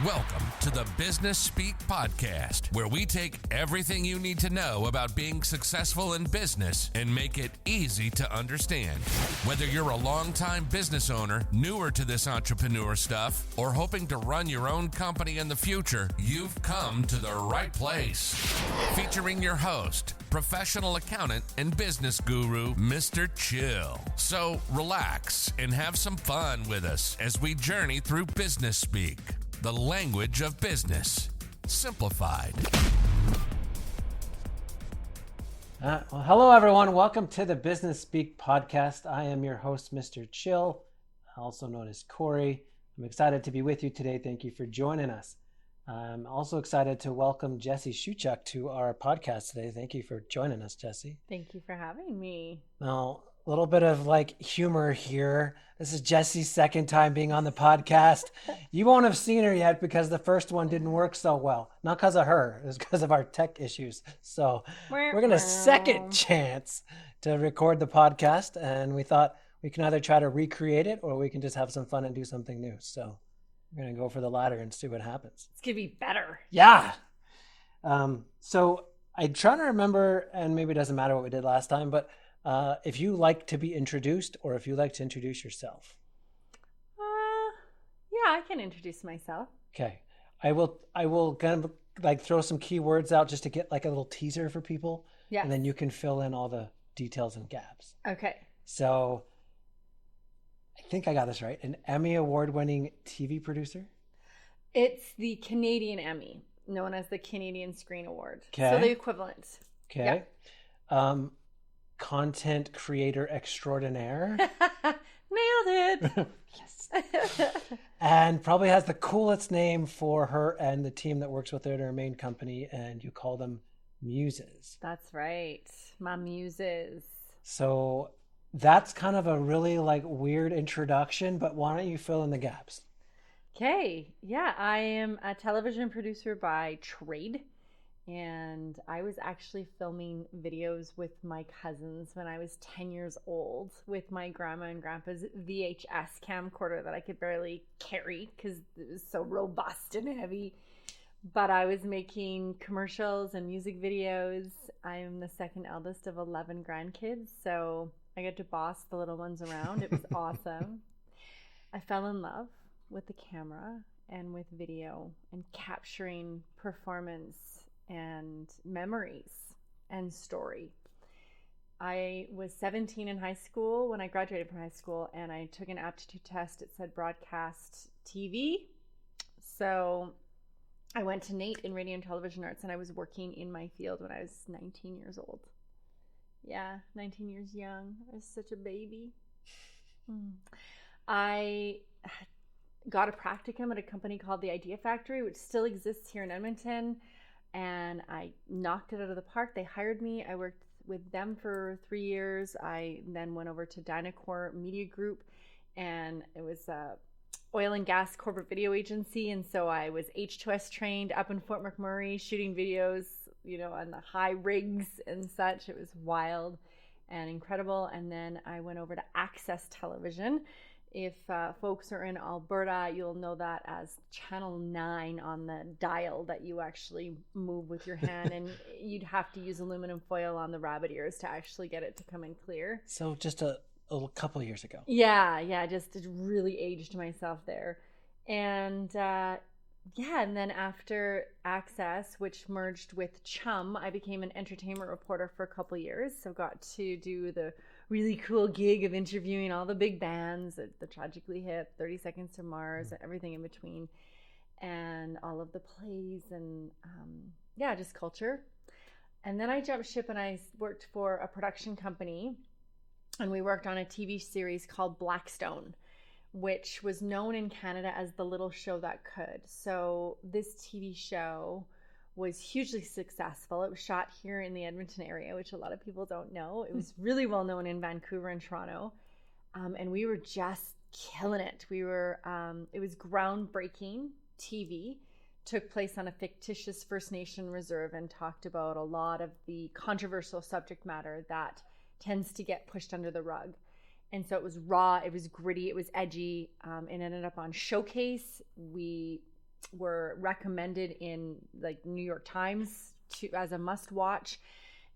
Welcome to the Business Speak Podcast, where we take everything you need to know about being successful in business and make it easy to understand. Whether you're a longtime business owner, newer to this entrepreneur stuff, or hoping to run your own company in the future, you've come to the right place. Featuring your host, professional accountant and business guru, Mr. Chill. So relax and have some fun with us as we journey through Business Speak, the language of business, simplified. Well, hello, everyone. Welcome to the Business Speak podcast. I am your host, Mr. Chill, also known as Corey. I'm excited to be with you today. Thank you for joining us. I'm also excited to welcome Jessie Shewchuk to our podcast today. Thank you for joining us, Jessie. Thank you for having me. Now, a little bit of humor here. This is Jessie's second time being on the podcast. You won't have seen her yet because the first one didn't work so well. Not because of her, it was because of our tech issues. So we're going to second chance to record the podcast, and we thought we can either try to recreate it or we can just have some fun and do something new. So we're going to go for the latter and see what happens. It's going to be better. Yeah. So I'm trying to remember, and maybe it doesn't matter what we did last time, but if you like to be introduced or if you like to introduce yourself. Yeah, I can introduce myself. Okay. I will kind of throw some keywords out just to get a little teaser for people. Yeah. And then you can fill in all the details and gaps. Okay. So I think I got this right. An Emmy award-winning TV producer? It's the Canadian Emmy, known as the Canadian Screen Award. Okay. So the equivalent. Okay. Yeah. Content creator extraordinaire. Nailed it. Yes. And probably has the coolest name for her and the team that works with her at her main company, and you call them Muses. That's right. My Muses. So that's kind of a really weird introduction, but why don't you fill in the gaps? Okay. Yeah, I am a television producer by trade. And I was actually filming videos with my cousins when I was 10 years old with my grandma and grandpa's VHS camcorder that I could barely carry because it was so robust and heavy. But I was making commercials and music videos. I'm the second eldest of 11 grandkids, so I get to boss the little ones around. It was awesome. I fell in love with the camera and with video and capturing performance and memories and story. I was 17 in high school when I graduated from high school, and I took an aptitude test. It said broadcast TV. So I went to NAIT in radio and television arts, and I was working in my field when I was 19 years old. Yeah, 19 years young. I was such a baby. I got a practicum at a company called the Idea Factory, which still exists here in Edmonton. And I knocked it out of the park. They hired me. I worked with them for 3 years. I then went over to Dynacor Media Group, and it was a oil and gas corporate video agency. And so I was H2S trained up in Fort McMurray, shooting videos, on the high rigs and such. It was wild and incredible. And then I went over to Access Television. If folks are in Alberta, you'll know that as Channel 9 on the dial that you actually move with your hand, and you'd have to use aluminum foil on the rabbit ears to actually get it to come in clear. So just a couple years ago. Yeah, just really aged myself there. And and then after Access, which merged with Chum, I became an entertainment reporter for a couple years. So got to do the really cool gig of interviewing all the big bands, the Tragically Hip, 30 Seconds to Mars, and everything in between, and all of the plays and just culture. And then I jumped ship and I worked for a production company, and we worked on a TV series called Blackstone, which was known in Canada as The Little Show That Could. So this TV show was hugely successful. It was shot here in the Edmonton area, which a lot of people don't know. It was really well known in Vancouver and Toronto. And we were just killing it. It was groundbreaking TV, took place on a fictitious First Nation reserve and talked about a lot of the controversial subject matter that tends to get pushed under the rug. And so it was raw, it was gritty, it was edgy. It ended up on Showcase. We were recommended in like New York Times as a must watch.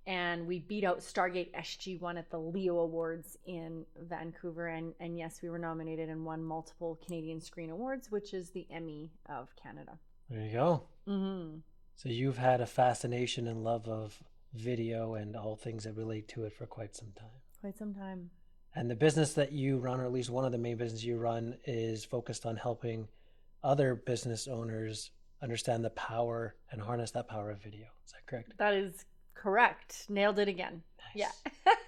And we beat out Stargate SG-1 at the Leo Awards in Vancouver. And yes, we were nominated and won multiple Canadian Screen Awards, which is the Emmy of Canada. There you go. Mm-hmm. So you've had a fascination and love of video and all things that relate to it for quite some time. Quite some time. And the business that you run, or at least one of the main businesses you run, is focused on helping other business owners understand the power and harness that power of video. Is that correct? That is correct. Nailed it again. Nice.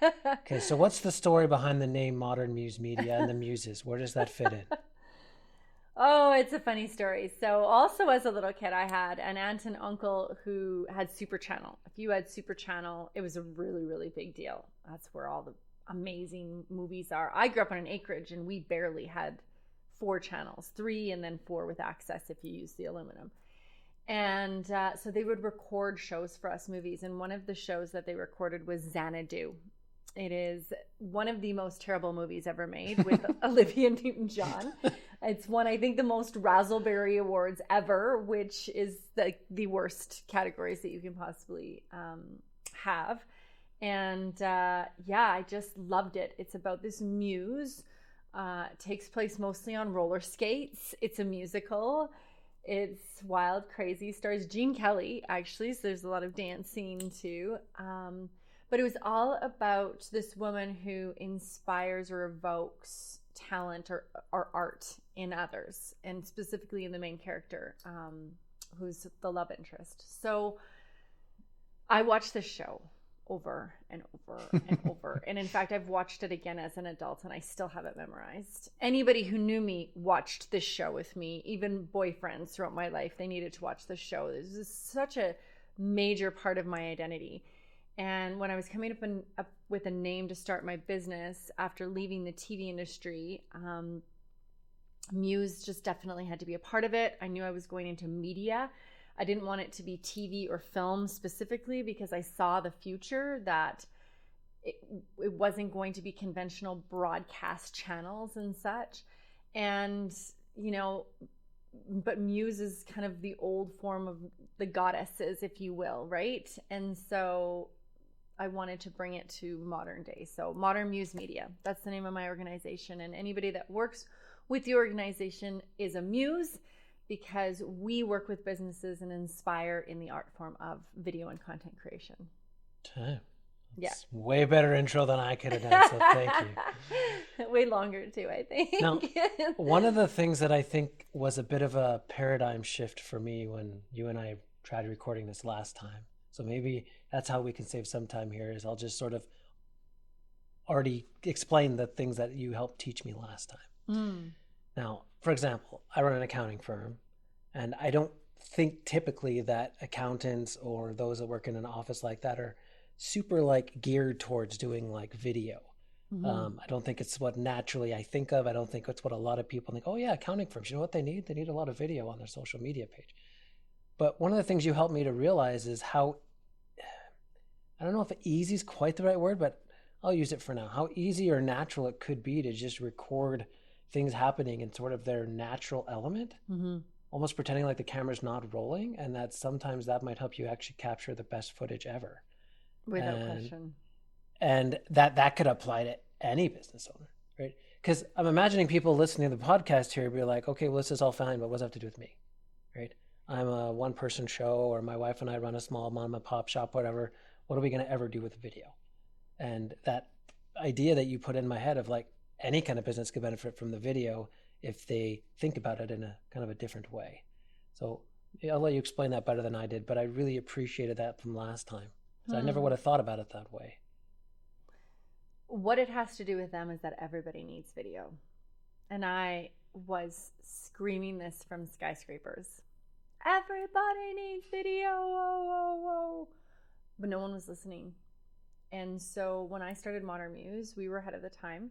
Yeah. Okay, so what's the story behind the name Modern Muse Media and the Muses? Where does that fit in? Oh, it's a funny story. So also as a little kid, I had an aunt and uncle who had Super Channel. If you had Super Channel, it was a really, really big deal. That's where all the amazing movies are. I grew up on an acreage and we barely had 4 channels, 3 and then 4 with access if you use the aluminum. And so they would record shows for us, movies. And one of the shows that they recorded was Xanadu. It is one of the most terrible movies ever made with Olivia Newton-John. It's won, I think, the most Razzleberry Awards ever, which is the worst categories that you can possibly have. And I just loved it. It's about this muse. It takes place mostly on roller skates. It's a musical. It's wild, crazy. Stars Gene Kelly, actually, so there's a lot of dancing too. But it was all about this woman who inspires or evokes talent or art in others, and specifically in the main character, who's the love interest. So I watched this show over and over and over. And in fact, I've watched it again as an adult and I still have it memorized. Anybody who knew me watched this show with me, even boyfriends throughout my life, they needed to watch this show. This is such a major part of my identity. And when I was coming up with a name to start my business after leaving the TV industry, Muse just definitely had to be a part of it. I knew I was going into media. I didn't want it to be TV or film specifically because I saw the future that it wasn't going to be conventional broadcast channels and such. And, but Muse is kind of the old form of the goddesses, if you will, right? And so I wanted to bring it to modern day. So Modern Muse Media, that's the name of my organization. And anybody that works with the organization is a muse, because we work with businesses and inspire in the art form of video and content creation. Okay. Yeah. Way better intro than I could have done, so thank you. Way longer too, I think. Now, one of the things that I think was a bit of a paradigm shift for me when you and I tried recording this last time, so maybe that's how we can save some time here, is I'll just sort of already explain the things that you helped teach me last time. Now, for example, I run an accounting firm, and I don't think typically that accountants or those that work in an office like that are super geared towards doing video. I don't think it's what naturally I think of. I don't think it's what a lot of people think. Oh yeah, accounting firms, you know what they need? They need a lot of video on their social media page. But one of the things you helped me to realize is how, I don't know if easy is quite the right word, but I'll use it for now, how easy or natural it could be to just record things happening in sort of their natural element, almost pretending like the camera's not rolling, and that sometimes that might help you actually capture the best footage ever. Without question. And that could apply to any business owner, right? Because I'm imagining people listening to the podcast here be like, okay, well, this is all fine, but what does it have to do with me, right? I'm a one-person show, or my wife and I run a small mom-and-pop shop, whatever. What are we going to ever do with video? And that idea that you put in my head of any kind of business could benefit from the video if they think about it in a kind of a different way. So I'll let you explain that better than I did, but I really appreciated that from last time. So I never would have thought about it that way. What it has to do with them is that everybody needs video. And I was screaming this from skyscrapers. Everybody needs video, whoa, whoa, whoa. But no one was listening. And so when I started Modern Muse, we were ahead of the time.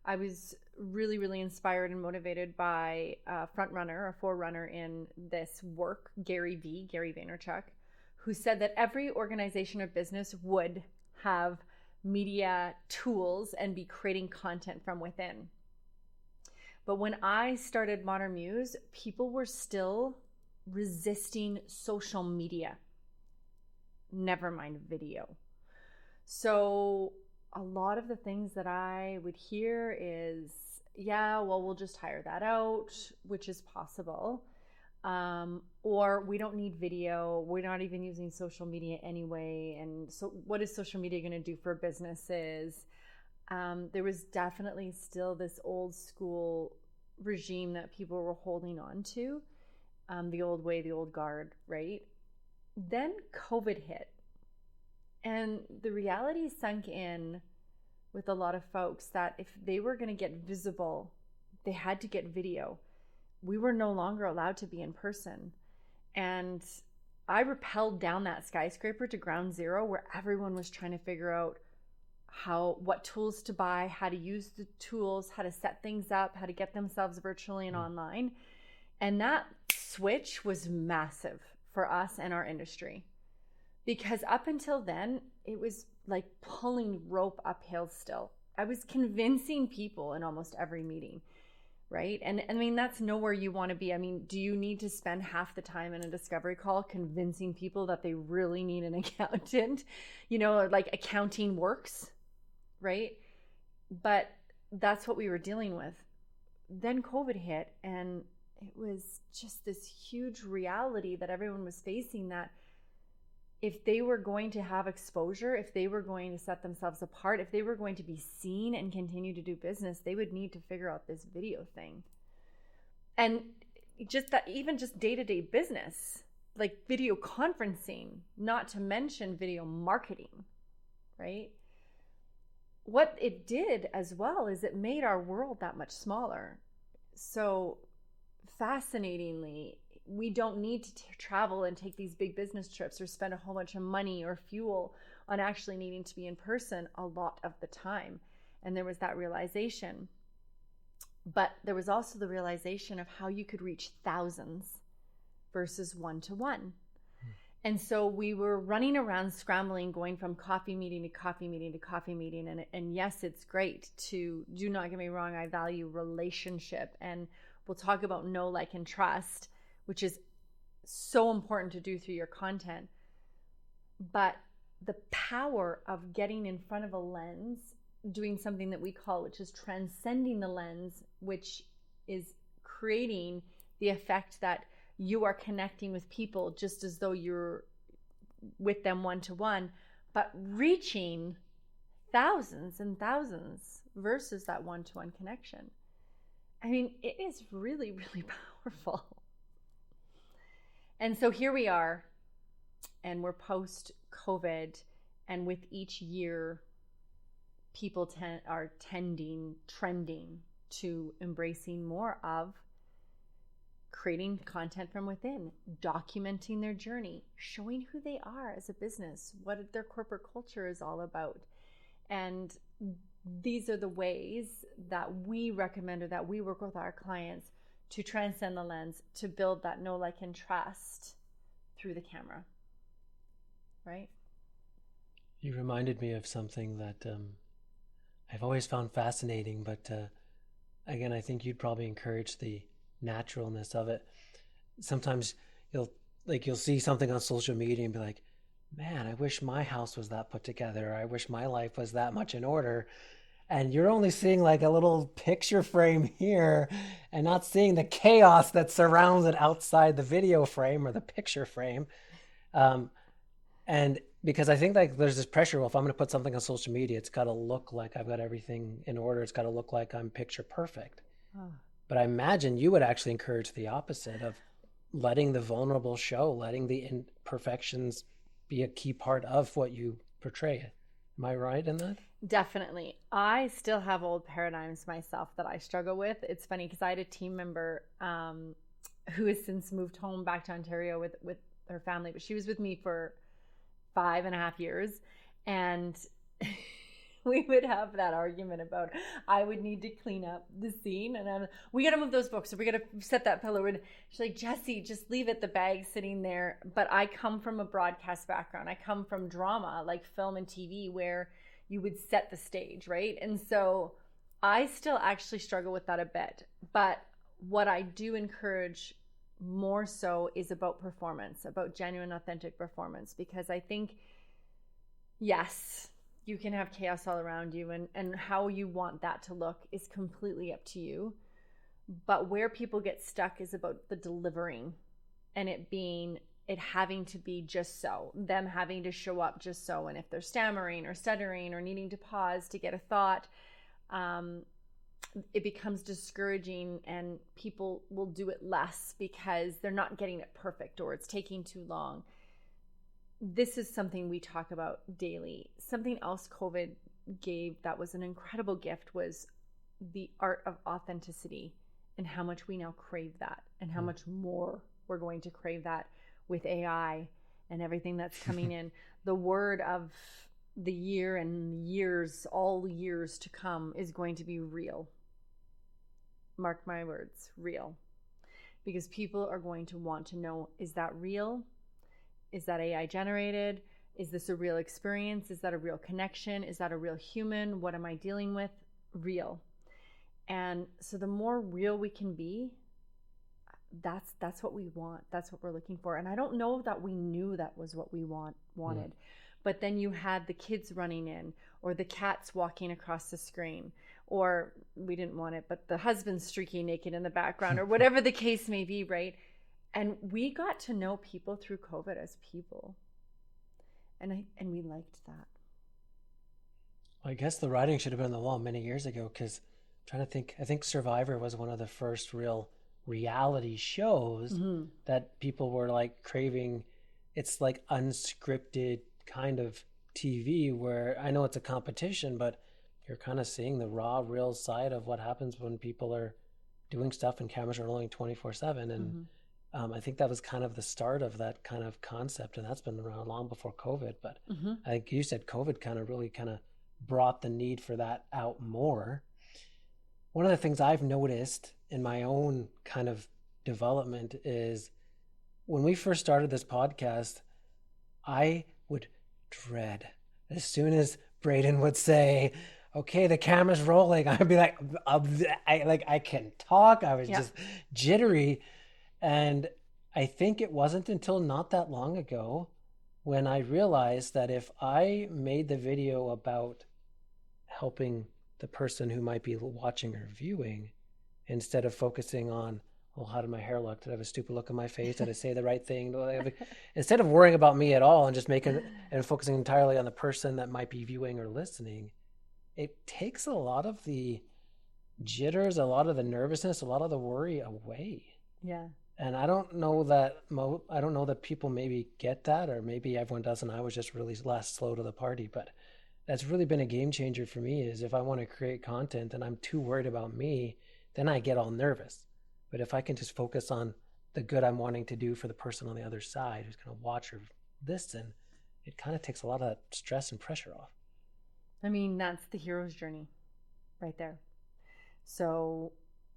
I was really, really inspired and motivated by a front-runner, a forerunner in this work, Gary Vaynerchuk, who said that every organization or business would have media tools and be creating content from within. But when I started Modern Muse, people were still resisting social media, never mind video. So a lot of the things that I would hear is, yeah, well, we'll just hire that out, which is possible. Or we don't need video. We're not even using social media anyway. And so what is social media going to do for businesses? There was definitely still this old school regime that people were holding on to, the old way, the old guard, right? Then COVID hit. And the reality sunk in with a lot of folks that if they were going to get visible, they had to get video. We were no longer allowed to be in person. And I rappelled down that skyscraper to ground zero where everyone was trying to figure out what tools to buy, how to use the tools, how to set things up, how to get themselves virtually and online. And that switch was massive for us and our industry. Because up until then, it was like pulling rope uphill still. I was convincing people in almost every meeting, right? And I mean, that's nowhere you want to be. I mean, do you need to spend half the time in a discovery call convincing people that they really need an accountant? Like accounting works, right? But that's what we were dealing with. Then COVID hit, and it was just this huge reality that everyone was facing, that if they were going to have exposure, if they were going to set themselves apart, if they were going to be seen and continue to do business, they would need to figure out this video thing. And just that, even just day-to-day business, like video conferencing, not to mention video marketing, right? What it did as well is it made our world that much smaller. So fascinatingly, we don't need to travel and take these big business trips or spend a whole bunch of money or fuel on actually needing to be in person a lot of the time. And there was that realization. But there was also the realization of how you could reach thousands versus one-to-one. And so we were running around scrambling, going from coffee meeting to coffee meeting to coffee meeting. And yes, it's great to, do not get me wrong, I value relationship. And we'll talk about know, like, and trust, which is so important to do through your content. But the power of getting in front of a lens, doing something that we call, which is transcending the lens, which is creating the effect that you are connecting with people just as though you're with them one-to-one, but reaching thousands and thousands versus that one-to-one connection. I mean, it is really, really powerful. And so here we are, and we're post-COVID, and with each year, people are trending to embracing more of creating content from within, documenting their journey, showing who they are as a business, what their corporate culture is all about. And these are the ways that we recommend, or that we work with our clients to transcend the lens, to build that know, like, and trust through the camera, right? You reminded me of something that I've always found fascinating, but again, I think you'd probably encourage the naturalness of it. Sometimes you'll see something on social media and be like, man, I wish my house was that put together. I wish my life was that much in order. And you're only seeing like a little picture frame here and not seeing the chaos that surrounds it outside the video frame or the picture frame. And because I think like there's this pressure, well, if I'm going to put something on social media, it's got to look like I've got everything in order. It's got to look like I'm picture perfect. Oh. But I imagine you would actually encourage the opposite of letting the vulnerable show, letting the imperfections be a key part of what you portray. Am I right in that? Definitely. I still have old paradigms myself that I struggle with. It's funny because I had a team member who has since moved home back to Ontario with her family, but she was with me for 5.5 years. And we would have that argument about, I would need to clean up the scene, and we got to move those books, or we got to set that pillow. And she's like, Jessie, just leave it, the bag sitting there. But I come from a broadcast background. I come from drama, like film and TV, where you would set the stage, right? And so I still actually struggle with that a bit, but what I do encourage more so is about performance, about genuine, authentic performance, because I think, yes, you can have chaos all around you, and how you want that to look is completely up to you. But where people get stuck is about the delivering, and it having to be just so, them having to show up just so. And if they're stammering or stuttering or needing to pause to get a thought, it becomes discouraging, and people will do it less because they're not getting it perfect or it's taking too long. This is something we talk about daily. Something else COVID gave that was an incredible gift was the art of authenticity, and how much we now crave that, and how much more we're going to crave that with AI and everything that's coming in. The word of the year and years, all years to come, is going to be real. Mark my words, real. Because people are going to want to know, is that real? Is that AI generated? Is this a real experience? Is that a real connection? Is that a real human? What am I dealing with? Real. And so the more real we can be, that's what we want. That's what we're looking for. And I don't know that we knew that was what we wanted. But then you had the kids running in, or the cats walking across the screen, or we didn't want it, but the husband streaking naked in the background, or whatever the case may be, right? And we got to know people through COVID as people. And we liked that. I guess the writing should have been on the wall many years ago, because I'm trying to think, I think Survivor was one of the first real reality shows that people were like craving. It's like unscripted kind of TV, where I know it's a competition, but you're kind of seeing the raw, real side of what happens when people are doing stuff and cameras are rolling 24/7. And I think that was kind of the start of that kind of concept, and that's been around long before COVID. But I think you said COVID kind of really kind of brought the need for that out more. One of the things I've noticed in my own kind of development is when we first started this podcast, I would dread as soon as Braden would say, okay, the camera's rolling, I'd be like, I can talk. I was just jittery. And I think it wasn't until not that long ago when I realized that if I made the video about helping the person who might be watching or viewing, instead of focusing on, well, how did my hair look? Did I have a stupid look on my face? Did I say the right thing? Instead of worrying about me at all and just focusing entirely on the person that might be viewing or listening, it takes a lot of the jitters, a lot of the nervousness, a lot of the worry away. Yeah. And I don't know that people maybe get that, or maybe everyone doesn't. I was just really last slow to the party, but that's really been a game changer for me. Is if I want to create content and I'm too worried about me, then I get all nervous. But if I can just focus on the good I'm wanting to do for the person on the other side who's going to watch or listen, it kind of takes a lot of stress and pressure off. I mean, that's the hero's journey right there. So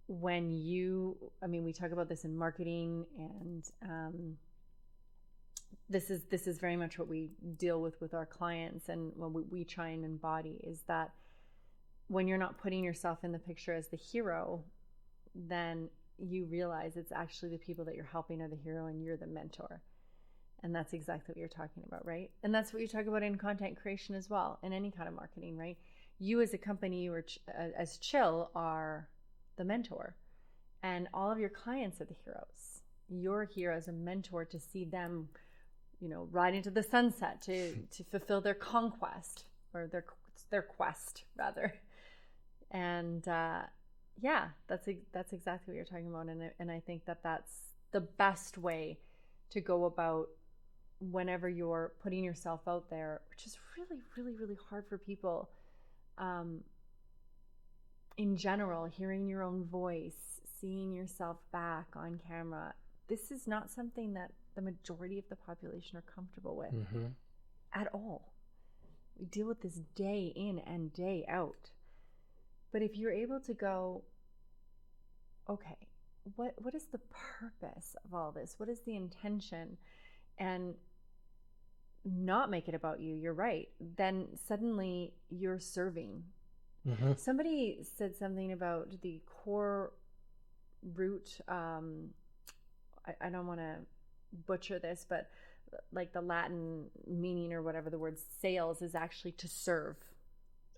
when we talk about this in marketing, and this is very much what we deal with our clients, and what we try and embody, is that when you're not putting yourself in the picture as the hero, then you realize it's actually the people that you're helping are the hero, and you're the mentor. And that's exactly what you're talking about, right? And that's what you talk about in content creation as well, in any kind of marketing, right? You as a company, or as Chill, are the mentor, and all of your clients are the heroes. You're here as a mentor to see them, ride into the sunset, to fulfill their conquest, or their quest rather. And that's exactly what you're talking about. And I think that that's the best way to go about whenever you're putting yourself out there, which is really, really, really hard for people. In general, hearing your own voice, seeing yourself back on camera, this is not something that the majority of the population are comfortable with at all. We deal with this day in and day out. But if you're able to go, okay, what is the purpose of all this? What is the intention? And not make it about you, you're right. Then suddenly you're serving. Somebody said something about the core root. I don't want to butcher this, but like the Latin meaning or whatever the word sales is actually to serve.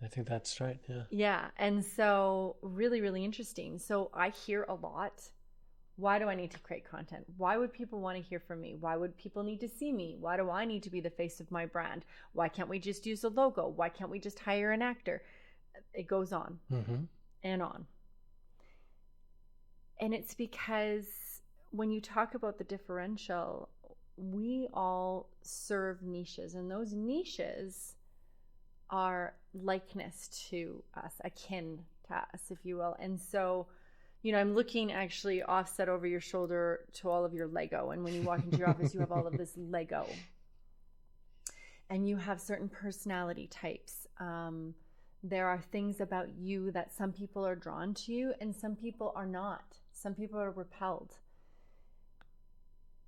I think that's right. Yeah. Yeah. And so really, really interesting. So I hear a lot, why do I need to create content? Why would people want to hear from me? Why would people need to see me? Why do I need to be the face of my brand? Why can't we just use a logo? Why can't we just hire an actor? It goes on and on. And it's because when you talk about the differential, we all serve niches, and those niches are likeness to us, akin to us, if you will. And so, you know, I'm looking actually offset over your shoulder to all of your Lego. And when you walk into your office, you have all of this Lego. And you have certain personality types. There are things about you that some people are drawn to you and some people are not. Some people are repelled.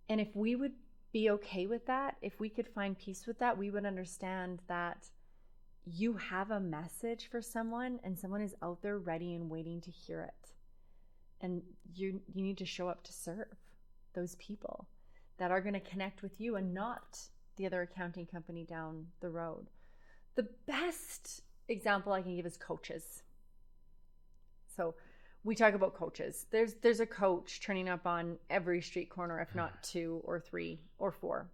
And if we would be okay with that, if we could find peace with that, we would understand that you have a message for someone and someone is out there ready and waiting to hear it. And you need to show up to serve those people that are going to connect with you and not the other accounting company down the road. The best example I can give is coaches. So we talk about coaches. There's a coach turning up on every street corner, if not 2 or 3 or 4.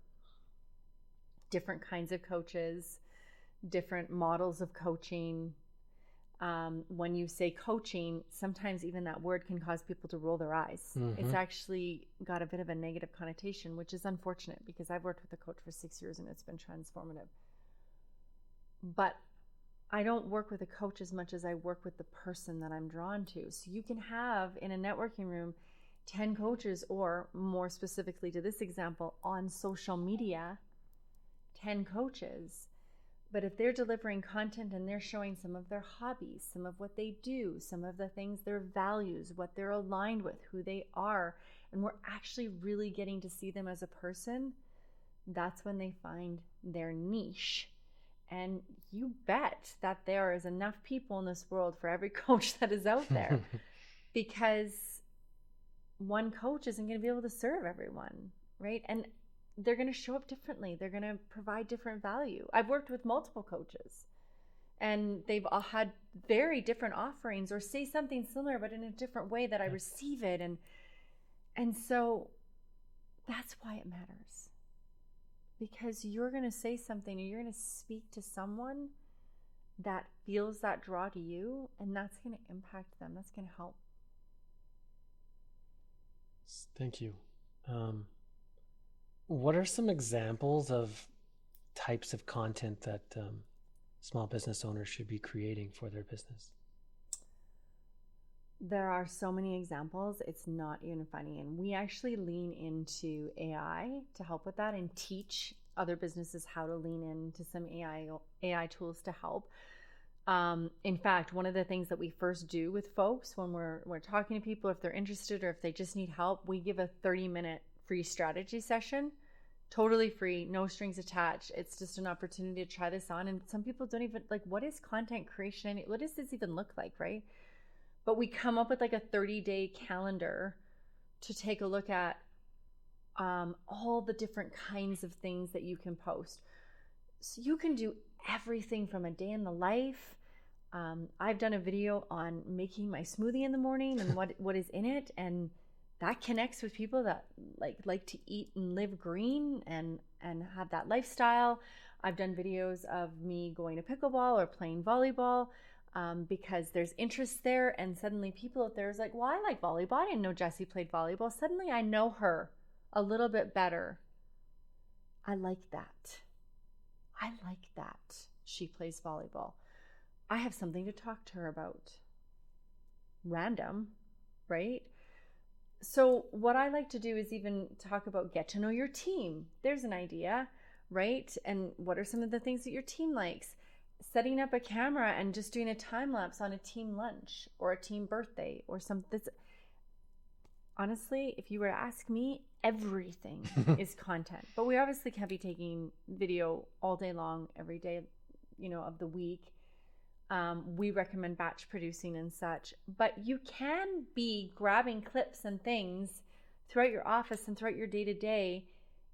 Different kinds of coaches, different models of coaching. When you say coaching, sometimes even that word can cause people to roll their eyes. It's actually got a bit of a negative connotation, which is unfortunate because I've worked with a coach for 6 years and it's been transformative. But I don't work with a coach as much as I work with the person that I'm drawn to. So you can have in a networking room 10 coaches, or more specifically to this example, on social media, 10 coaches. But if they're delivering content and they're showing some of their hobbies, some of what they do, some of the things, their values, what they're aligned with, who they are, and we're actually really getting to see them as a person, that's when they find their niche. And you bet that there is enough people in this world for every coach that is out there, because one coach isn't going to be able to serve everyone, right? And they're going to show up differently. They're going to provide different value. I've worked with multiple coaches and they've all had very different offerings or say something similar, but in a different way that I receive it. And so that's why it matters. Because you're going to say something and you're going to speak to someone that feels that draw to you, and that's going to impact them. That's going to help. Thank you. What are some examples of types of content that small business owners should be creating for their business? There are so many examples, it's not even funny. And we actually lean into AI to help with that and teach other businesses how to lean into some AI tools to help. In fact, one of the things that we first do with folks when we're talking to people, if they're interested or if they just need help, we give a 30-minute free strategy session, totally free, no strings attached. It's just an opportunity to try this on. And some people don't even like, what is content creation? What does this even look like, right? But we come up with like a 30-day calendar to take a look at all the different kinds of things that you can post. So you can do everything from a day in the life. I've done a video on making my smoothie in the morning and what is in it, and that connects with people that like to eat and live green and have that lifestyle. I've done videos of me going to pickleball or playing volleyball. Because there's interest there, and suddenly people out there is like, well, I like volleyball. I didn't know Jessie played volleyball. Suddenly I know her a little bit better. I like that. I like that she plays volleyball. I have something to talk to her about. Random, right? So what I like to do is even talk about get to know your team. There's an idea, right? And what are some of the things that your team likes? Setting up a camera and just doing a time lapse on a team lunch or a team birthday or something. Honestly, if you were to ask me, everything is content. But we obviously can't be taking video all day long, every day, of the week. We recommend batch producing and such, but you can be grabbing clips and things throughout your office and throughout your day-to-day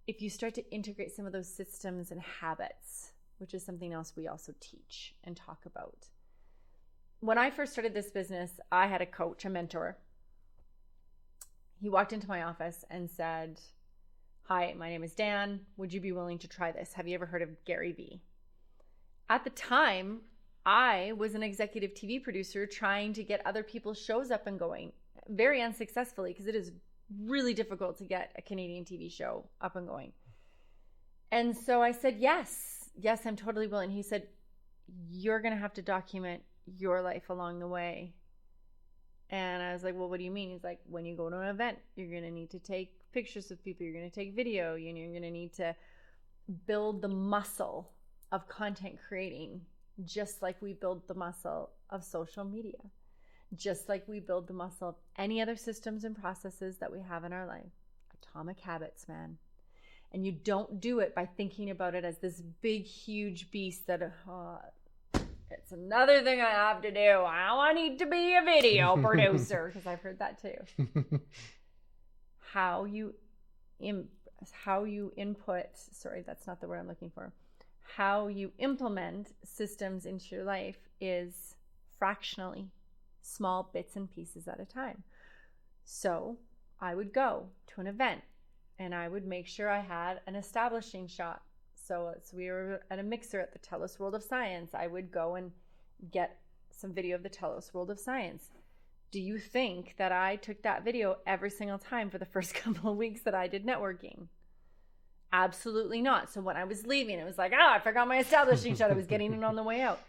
if you start to integrate some of those systems and habits, which is something else we also teach and talk about. When I first started this business, I had a coach, a mentor. He walked into my office and said, "Hi, my name is Dan. Would you be willing to try this? Have you ever heard of Gary Vee?" At the time, I was an executive TV producer trying to get other people's shows up and going, very unsuccessfully, because it is really difficult to get a Canadian TV show up and going. And so I said, yes, I'm totally willing. He said, "You're going to have to document your life along the way." And I was like, "Well, what do you mean?" He's like, "When you go to an event, you're going to need to take pictures of people. You're going to take video. You're going to need to build the muscle of content creating, just like we build the muscle of social media, just like we build the muscle of any other systems and processes that we have in our life. Atomic habits, man. And you don't do it by thinking about it as this big, huge beast that, it's another thing I have to do. I need to be a video producer," because I've heard that too. How you input, sorry, that's not the word I'm looking for. How you implement systems into your life is fractionally, small bits and pieces at a time. So I would go to an event and I would make sure I had an establishing shot. So we were at a mixer at the TELUS World of Science. I would go and get some video of the TELUS World of Science. Do you think that I took that video every single time for the first couple of weeks that I did networking? Absolutely not. So when I was leaving, it was like, I forgot my establishing shot. I was getting it on the way out.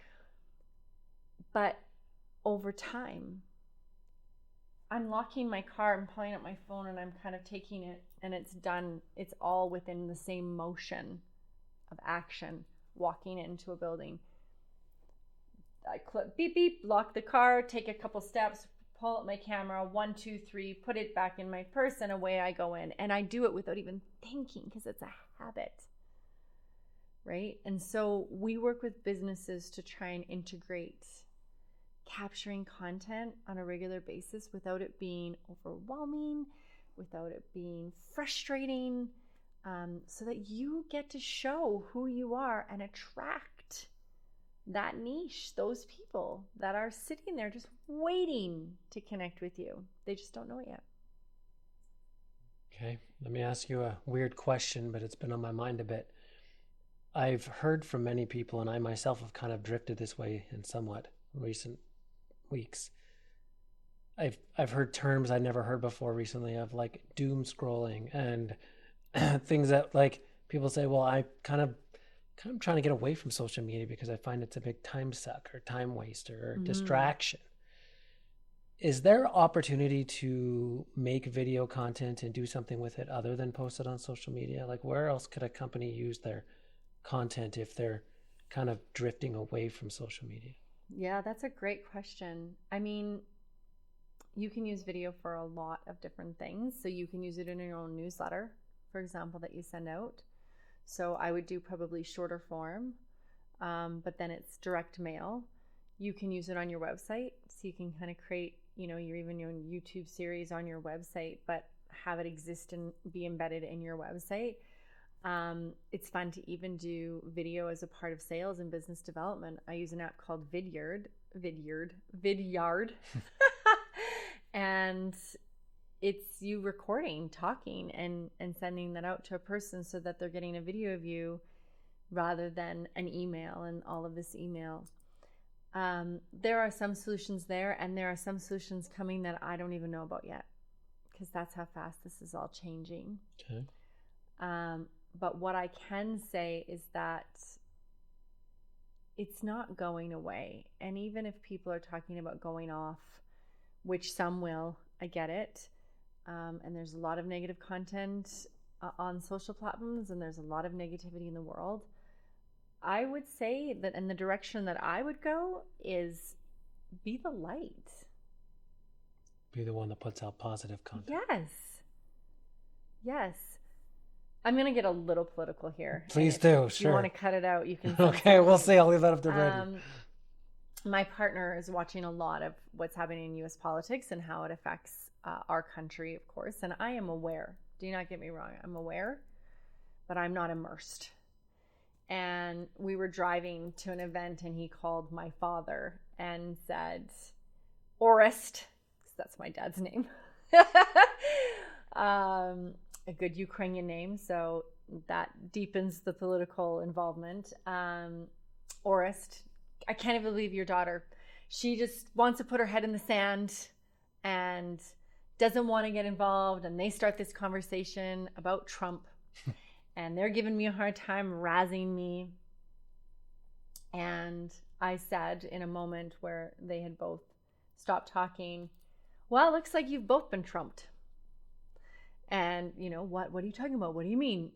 But over time, I'm locking my car and pulling up my phone and I'm kind of taking it and it's done. It's all within the same motion of action, walking into a building. I click beep, beep, lock the car, take a couple steps, pull up my camera, 1, 2, 3, put it back in my purse, and away I go in. And I do it without even thinking because it's a habit, right? And so we work with businesses to try and integrate capturing content on a regular basis without it being overwhelming, without it being frustrating, so that you get to show who you are and attract that niche, those people that are sitting there just waiting to connect with you. They just don't know it yet. Okay, let me ask you a weird question, but it's been on my mind a bit. I've heard from many people, and I myself have kind of drifted this way in somewhat recent weeks. I've heard terms I'd never heard before recently of like doom scrolling and things that like people say, well, I'm trying to get away from social media because I find it's a big time suck or time waster or distraction. Is there opportunity to make video content and do something with it other than post it on social media? Like where else could a company use their content if they're kind of drifting away from social media? Yeah, that's a great question. I mean, you can use video for a lot of different things. So you can use it in your own newsletter, for example, that you send out. So I would do probably shorter form, but then it's direct mail. You can use it on your website. So you can kind of create, your YouTube series on your website, but have it exist and be embedded in your website. It's fun to even do video as a part of sales and business development. I use an app called Vidyard. And it's you recording, talking, and sending that out to a person so that they're getting a video of you rather than an email and all of this email. There are some solutions there, and there are some solutions coming that I don't even know about yet because that's how fast this is all changing. Okay. But what I can say is that it's not going away. And even if people are talking about going off, which some will, I get it. And there's a lot of negative content on social platforms, and there's a lot of negativity in the world. I would say that in the direction that I would go is be the light. Be the one that puts out positive content. Yes. I'm going to get a little political here. Please do, if sure. you want to cut it out, you can. Okay, we'll see. I'll leave that up to Brady. my partner is watching a lot of what's happening in U.S. politics and how it affects our country, of course. And I am aware. Do not get me wrong. I'm aware, but I'm not immersed. And we were driving to an event, and he called my father and said, Orest, because that's my dad's name. A good Ukrainian name, so that deepens the political involvement. Orest, I can't even believe your daughter. She just wants to put her head in the sand and doesn't want to get involved. And they start this conversation about Trump. And they're giving me a hard time, razzing me. And I said in a moment where they had both stopped talking, well, it looks like you've both been trumped. And, what are you talking about? What do you mean?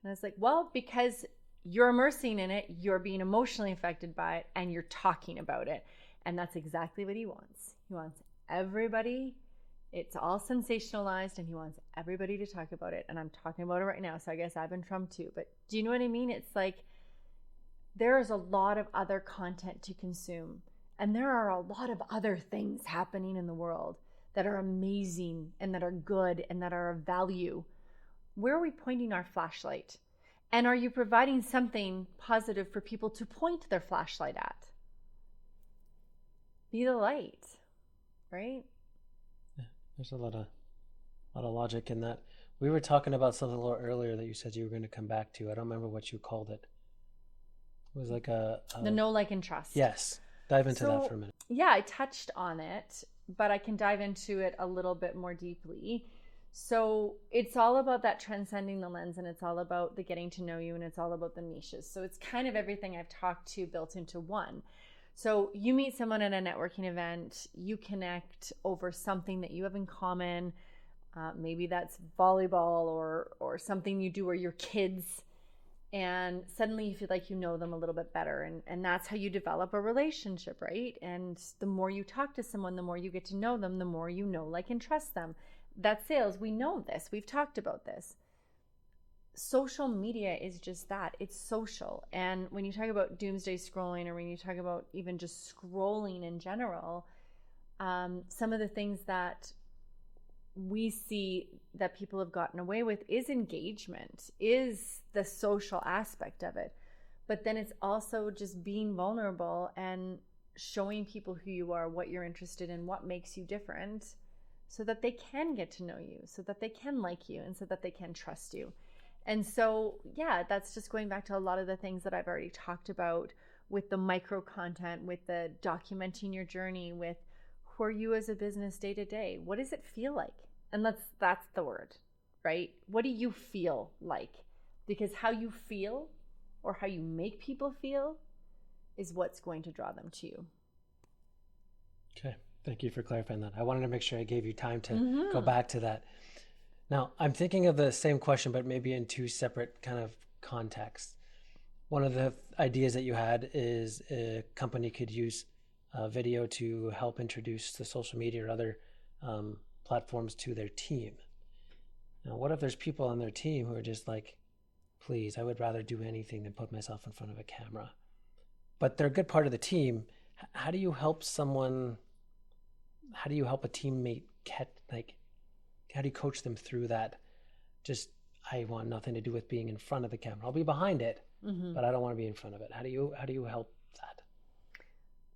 And I was like, well, because you're immersing in it, you're being emotionally affected by it, and you're talking about it. And that's exactly what he wants. He wants everybody. It's all sensationalized, and he wants everybody to talk about it. And I'm talking about it right now, so I guess I've been trumped too. But do you know what I mean? It's like there is a lot of other content to consume, and there are a lot of other things happening in the world that are amazing and that are good and that are of value. Where are we pointing our flashlight? And are you providing something positive for people to point their flashlight at? Be the light, right? There's a lot of logic in that. We were talking about something a little earlier that you said you were going to come back to. I don't remember what you called it. It was like the know, like, and trust. Yes. Dive into that for a minute. Yeah, I touched on it, but I can dive into it a little bit more deeply. So it's all about that transcending the lens, and it's all about the getting to know you, and it's all about the niches. So it's kind of everything I've talked to built into one. So you meet someone at a networking event, you connect over something that you have in common. Maybe that's volleyball or something you do or your kids. And suddenly you feel like you know them a little bit better. And that's how you develop a relationship, right? And the more you talk to someone, the more you get to know them, the more you know, like, and trust them. That's sales. We know this. We've talked about this. Social media is just that. It's social. And when you talk about doomsday scrolling, or when you talk about even just scrolling in general, some of the things that we see that people have gotten away with is engagement, is the social aspect of it. But then it's also just being vulnerable and showing people who you are, what you're interested in, what makes you different, so that they can get to know you, so that they can like you, and so that they can trust you. And so, yeah, that's just going back to a lot of the things that I've already talked about with the micro content, with the documenting your journey, with who are you as a business day to day? What does it feel like? And that's the word, right? What do you feel like? Because how you feel or how you make people feel is what's going to draw them to you. Okay. Thank you for clarifying that. I wanted to make sure I gave you time to go back to that. Now, I'm thinking of the same question, but maybe in two separate kind of contexts. One of the ideas that you had is a company could use video to help introduce the social media or other platforms to their team. Now, what if there's people on their team who are just like, please, I would rather do anything than put myself in front of a camera. But they're a good part of the team. How do you help someone? How do you help a teammate how do you coach them through that? Just, I want nothing to do with being in front of the camera. I'll be behind it, but I don't want to be in front of it. How do you help that?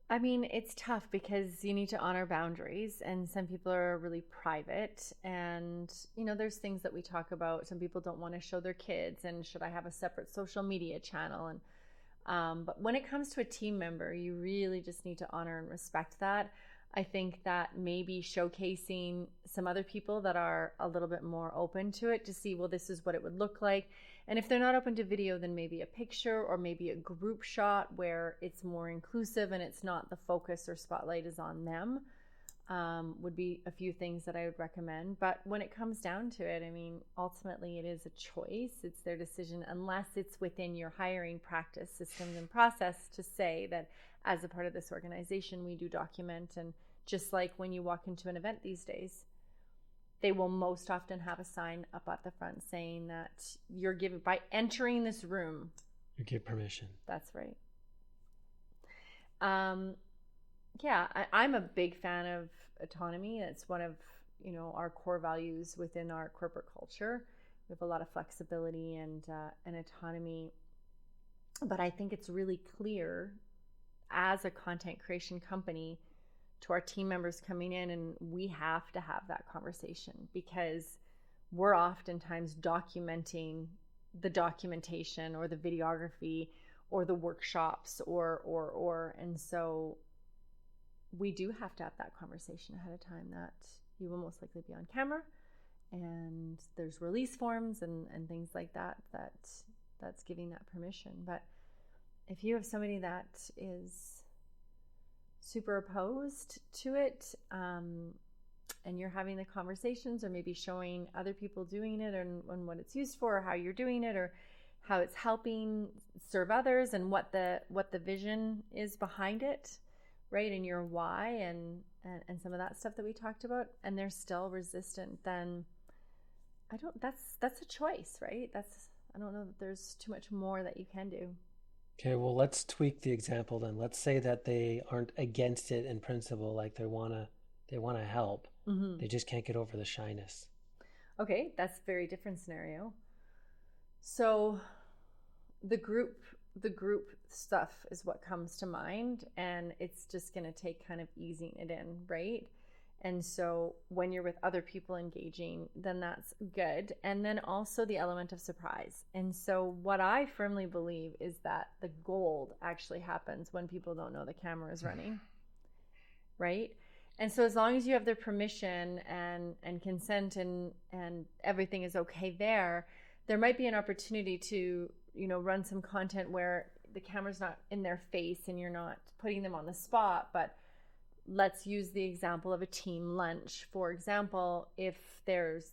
I mean, it's tough because you need to honor boundaries, and some people are really private, and there's things that we talk about. Some people don't want to show their kids, and should I have a separate social media channel? And but when it comes to a team member, you really just need to honor and respect that. I think that maybe showcasing some other people that are a little bit more open to it to see, well, this is what it would look like. And if they're not open to video, then maybe a picture or maybe a group shot where it's more inclusive and it's not the focus or spotlight is on them, would be a few things that I would recommend. But when it comes down to it, I mean, ultimately it is a choice. It's their decision, unless it's within your hiring practice, systems, and process to say that as a part of this organization, we do document. And just like when you walk into an event these days, they will most often have a sign up at the front saying that you're given, by entering this room, you give permission. That's right. Yeah, I'm a big fan of autonomy. It's one of, our core values within our corporate culture. We have a lot of flexibility and autonomy. But I think it's really clear as a content creation company to our team members coming in, and we have to have that conversation because we're oftentimes documenting the documentation or the videography or the workshops and so we do have to have that conversation ahead of time that you will most likely be on camera, and there's release forms and things like that's giving that permission. But if you have somebody that is super opposed to it, and you're having the conversations or maybe showing other people doing it and what it's used for, or how you're doing it, or how it's helping serve others, and what the vision is behind it, right, and your why and some of that stuff that we talked about, and they're still resistant, then that's a choice, right? I don't know that there's too much more that you can do. Okay, well, let's tweak the example then. Let's say that they aren't against it in principle, like they wanna help. Mm-hmm. They just can't get over the shyness. Okay, that's a very different scenario. So the group stuff is what comes to mind, and it's just going to take kind of easing it in, right? And so when you're with other people engaging, then that's good. And then also the element of surprise. And so what I firmly believe is that the gold actually happens when people don't know the camera is running, right? And so as long as you have their permission and consent and everything is okay there might be an opportunity to, run some content where the camera's not in their face and you're not putting them on the spot. But let's use the example of a team lunch. For example, if there's,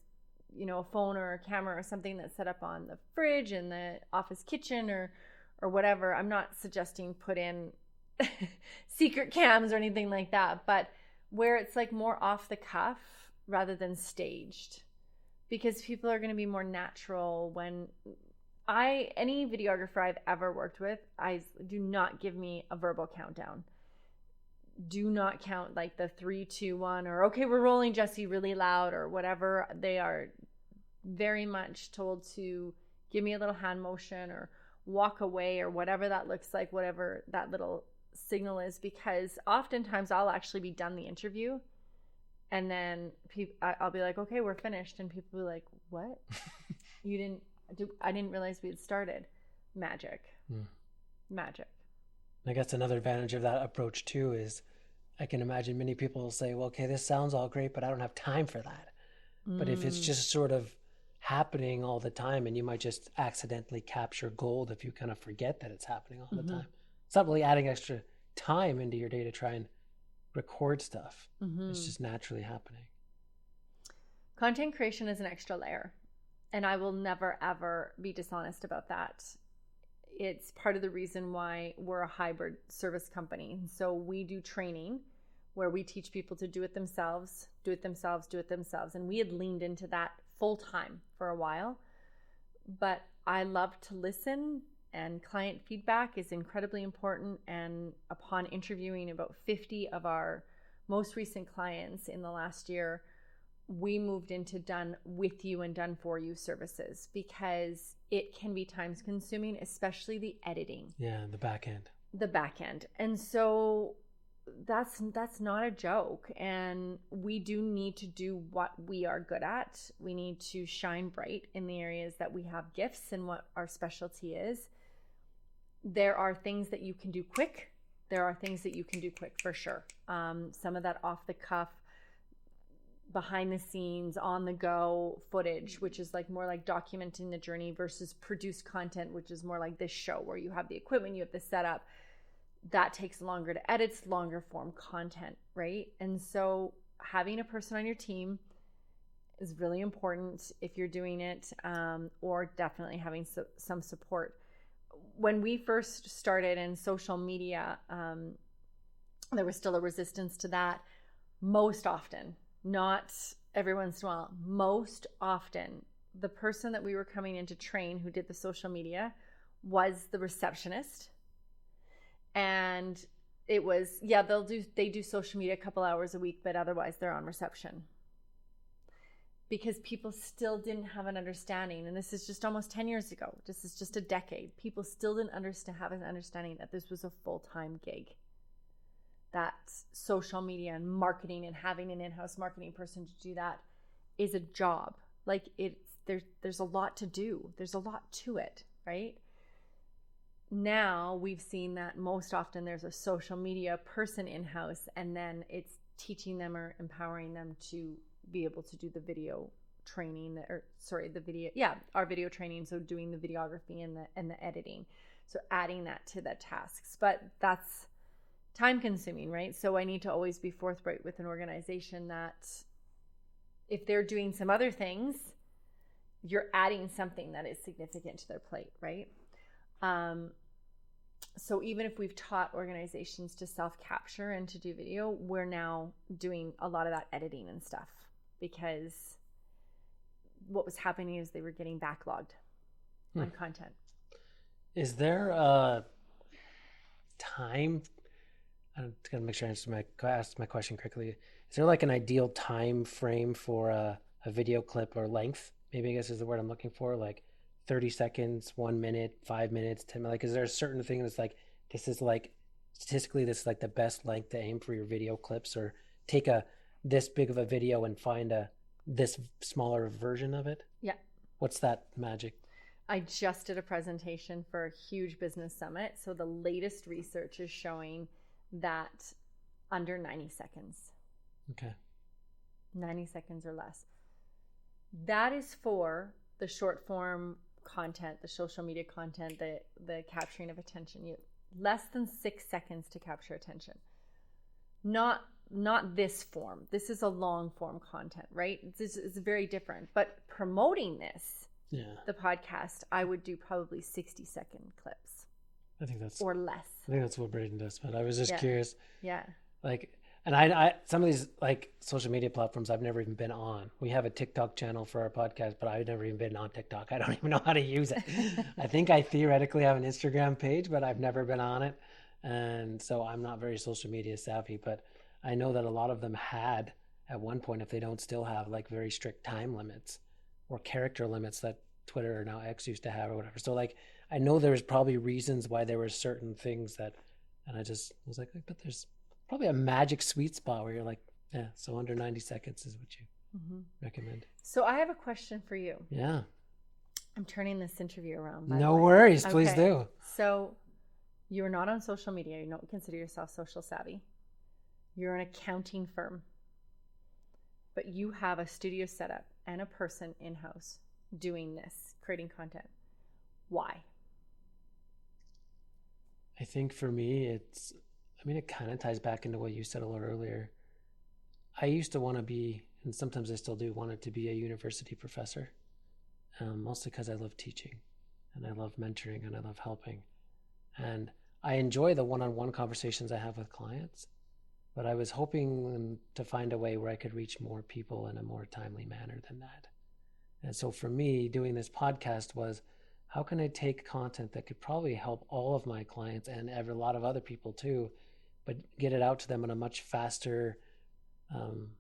a phone or a camera or something that's set up on the fridge in the office kitchen or whatever, I'm not suggesting put in secret cams or anything like that, but where it's like more off the cuff rather than staged, because people are going to be more natural. When any videographer I've ever worked with, I do not give me a verbal countdown. Do not count like the 3, 2, 1, or okay, we're rolling, Jesse, really loud, or whatever. They are very much told to give me a little hand motion or walk away or whatever that looks like, whatever that little signal is, because oftentimes I'll actually be done the interview and then I'll be like, okay, we're finished, and people will be like, what? I didn't realize we had started. Magic. I guess another advantage of that approach too is I can imagine many people will say, well, okay, this sounds all great, but I don't have time for that. But if it's just sort of happening all the time, and you might just accidentally capture gold if you kind of forget that it's happening all the time. It's not really adding extra time into your day to try and record stuff. It's just naturally happening. Content creation is an extra layer, and I will never, ever be dishonest about that. It's part of the reason why we're a hybrid service company. So we do training where we teach people to do it themselves. And we had leaned into that full time for a while. But I love to listen, and client feedback is incredibly important. And upon interviewing about 50 of our most recent clients in the last year, we moved into done with you and done for you services, because it can be time consuming, especially the editing. Yeah, the back end. And so that's not a joke. And we do need to do what we are good at. We need to shine bright in the areas that we have gifts and what our specialty is. There are things that you can do quick. For sure. Some of that off the cuff, behind the scenes, on the go footage, which is like more like documenting the journey, versus produced content, which is more like this show where you have the equipment, you have the setup. That takes longer to edit, it's longer form content, right? And so having a person on your team is really important if you're doing it, or definitely having some support. When we first started in social media, there was still a resistance to that. Most often, not every once in a while, most often, the person that we were coming in to train who did the social media was the receptionist. And it was, they do social media a couple hours a week, but otherwise they're on reception. Because people still didn't have an understanding, and this is just almost 10 years ago. This is just a decade. People still didn't have an understanding that this was a full-time gig. That social media and marketing and having an in-house marketing person to do that is a job. Like there's a lot to do. There's a lot to it, right? Now we've seen that most often there's a social media person in-house, and then it's teaching them or empowering them to be able to do the video training, our video training. So doing the videography and the editing. So adding that to the tasks, but that's time consuming, right? So I need to always be forthright with an organization that if they're doing some other things, you're adding something that is significant to their plate, right? So even if we've taught organizations to self-capture and to do video, we're now doing a lot of that editing and stuff, because what was happening is they were getting backlogged on content. Is there a time? I'm going to make sure I asked my question correctly. Is there like an ideal time frame for a video clip, or length? Maybe I guess is the word I'm looking for. Like 30 seconds, 1 minute, 5 minutes, 10 minutes. Like, is there a certain thing that's like, this is like, statistically, this is like the best length to aim for your video clips, or take this big of a video and find this smaller version of it? Yeah. What's that magic? I just did a presentation for a huge business summit. So the latest research is showing that under 90 seconds. Okay. 90 seconds or less. That is for the short form content, the social media content, the capturing of attention. You less than 6 seconds to capture attention. Not this form. This is a long form content, right? This is very different. But promoting this, the podcast, I would do probably 60-second clips. I think that's or less. I think that's what Braden does. But I was just curious. Yeah. Like, and I some of these like social media platforms I've never even been on. We have a TikTok channel for our podcast, but I've never even been on TikTok. I don't even know how to use it. I think I theoretically have an Instagram page, but I've never been on it. And so I'm not very social media savvy, but I know that a lot of them had at one point, if they don't still have, like very strict time limits or character limits that Twitter or now X used to have or whatever. So like, I know there's probably reasons why there were certain things that, and I just was like, but there's probably a magic sweet spot where you're like, yeah, so under 90 seconds is what you recommend. So I have a question for you. Yeah. I'm turning this interview around. No worries. Please do. So you are not on social media. You don't consider yourself social savvy. You're an accounting firm, but you have a studio set up and a person in-house doing this, creating content. Why? I think for me, it kind of ties back into what you said a little earlier. I used to want to be, and sometimes I still do, wanted to be a university professor, mostly because I love teaching and I love mentoring and I love helping. And I enjoy the one-on-one conversations I have with clients, but I was hoping to find a way where I could reach more people in a more timely manner than that. And so for me, doing this podcast was, how can I take content that could probably help all of my clients and a lot of other people too, but get it out to them in a much faster,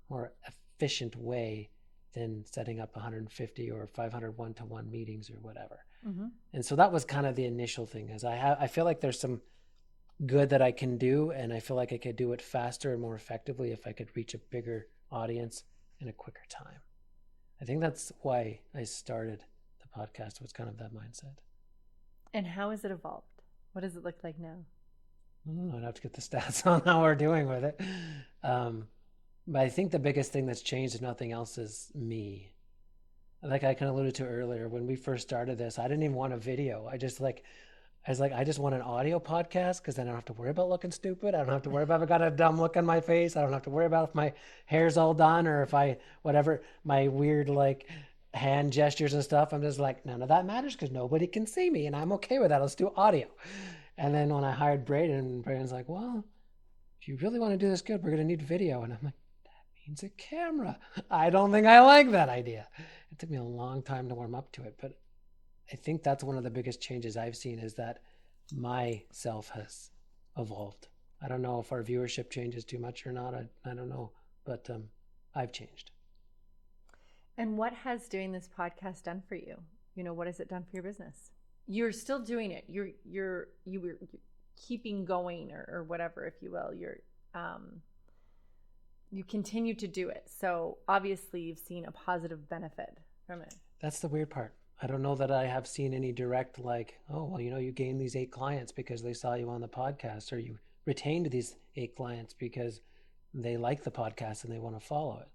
more efficient way than setting up 150 or 500 one-to-one meetings or whatever. Mm-hmm. And so that was kind of the initial thing, is I feel like there's some good that I can do, and I feel like I could do it faster and more effectively if I could reach a bigger audience in a quicker time. I think that's why I started the podcast, was kind of that mindset. And how has it evolved? What does it look like now? I'd have to get the stats on how we're doing with it. But I think the biggest thing that's changed, if nothing else, is me. Like I kind of alluded to earlier, when we first started this, I didn't even want a video. I just want an audio podcast, because then I don't have to worry about looking stupid. I don't have to worry about if I got a dumb look on my face. I don't have to worry about if my hair's all done or if my weird like hand gestures and stuff. I'm just like, none of that matters because nobody can see me, and I'm okay with that. Let's do audio. And then when I hired Braden's like, well, if you really want to do this good, we're going to need video. And I'm like, that means a camera. I don't think I like that idea. It took me a long time to warm up to it, but I think that's one of the biggest changes I've seen, is that myself has evolved I don't know if our viewership changes too much or not. I don't know, but I've changed. And what has doing this podcast done for you? What has it done for your business? You're still doing it. You're keeping going or whatever, if you will. You continue to do it. So obviously you've seen a positive benefit from it. That's the weird part. I don't know that I have seen any direct oh, well, you gained these 8 clients because they saw you on the podcast, or you retained these 8 clients because they like the podcast and they want to follow it.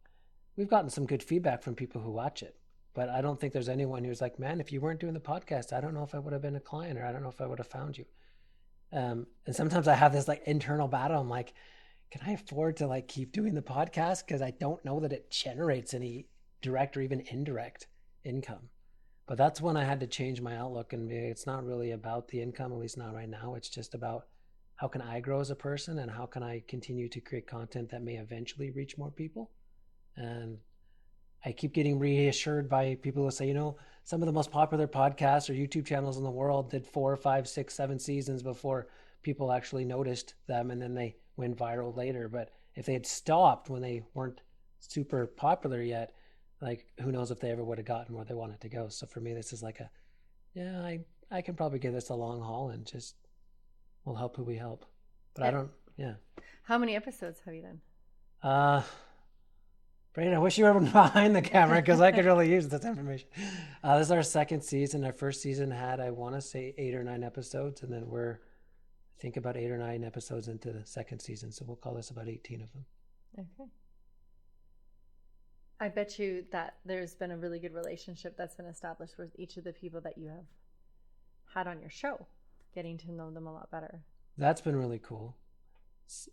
We've gotten some good feedback from people who watch it, but I don't think there's anyone who's like, man, if you weren't doing the podcast, I don't know if I would have been a client, or I don't know if I would have found you. And sometimes I have this internal battle. I'm like, can I afford to keep doing the podcast? Because I don't know that it generates any direct or even indirect income. But that's when I had to change my outlook, and it's not really about the income, at least not right now. It's just about how can I grow as a person, and how can I continue to create content that may eventually reach more people. And I keep getting reassured by people who say, some of the most popular podcasts or YouTube channels in the world did 4, 5, 6, 7 seasons before people actually noticed them, and then they went viral later. But if they had stopped when they weren't super popular yet, who knows if they ever would have gotten where they wanted to go. So for me, this is I can probably give this a long haul, and just we'll help who we help. But How many episodes have you done? Brayden, I wish you were behind the camera because I could really use this information. This is our 2nd season. Our first season had, I want to say, 8 or 9 episodes, and then we're, I think, about 8 or 9 episodes into the 2nd season. So we'll call this about 18 of them. Okay. I bet you that there's been a really good relationship that's been established with each of the people that you have had on your show, getting to know them a lot better. That's been really cool.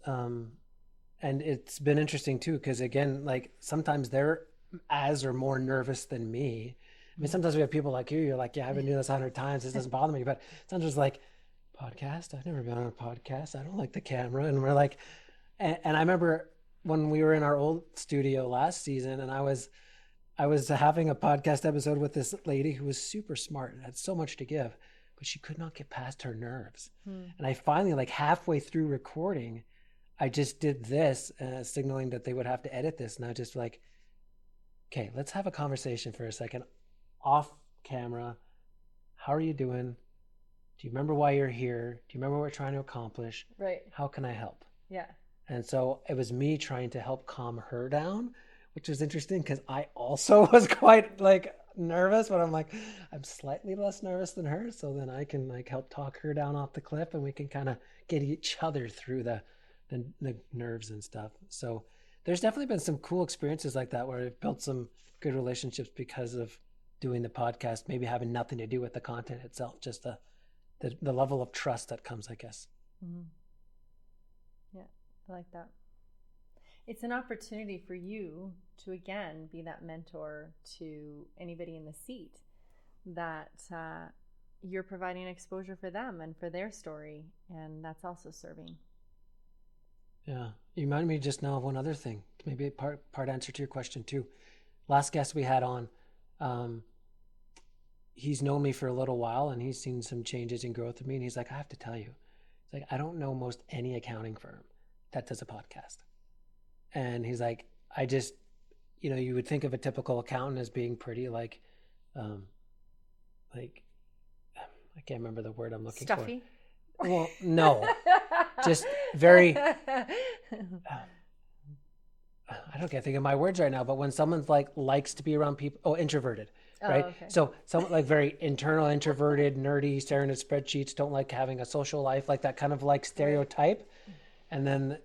And it's been interesting too, because again, sometimes they're as or more nervous than me. I mean, sometimes we have people like you, you're like, yeah, I've been doing this 100 times. This doesn't bother me. But sometimes it's podcast? I've never been on a podcast. I don't like the camera. And we're and I remember when we were in our old studio last season, and I was having a podcast episode with this lady who was super smart and had so much to give, but she could not get past her nerves. And I finally, halfway through recording, I just did this, signaling that they would have to edit this. And I was just okay, let's have a conversation for a second off camera. How are you doing? Do you remember why you're here? Do you remember what we're trying to accomplish? Right. How can I help? Yeah. And so it was me trying to help calm her down, which was interesting because I also was quite nervous, but I'm slightly less nervous than her. So then I can help talk her down off the cliff, and we can kind of get each other through the nerves and stuff. So there's definitely been some cool experiences like that where I've built some good relationships because of doing the podcast, maybe having nothing to do with the content itself, just the level of trust that comes, I guess. Mm-hmm. Yeah, I like that. It's an opportunity for you to, again, be that mentor to anybody in the seat, that you're providing exposure for them and for their story, and that's also serving. Yeah. You reminded me just now of one other thing, maybe a part answer to your question too. Last guest we had on, he's known me for a little while, and he's seen some changes in growth in me. And he's like, I have to tell you, it's I don't know most any accounting firm that does a podcast. And he's like, I just, you would think of a typical accountant as being pretty I can't remember the word I'm looking Stuffy? for. Well, no, just very, I can't think of my words right now, but when someone's likes to be around people, introverted, right? Okay. So someone very internal, introverted, nerdy, staring at spreadsheets, don't like having a social life, that kind of stereotype. Right.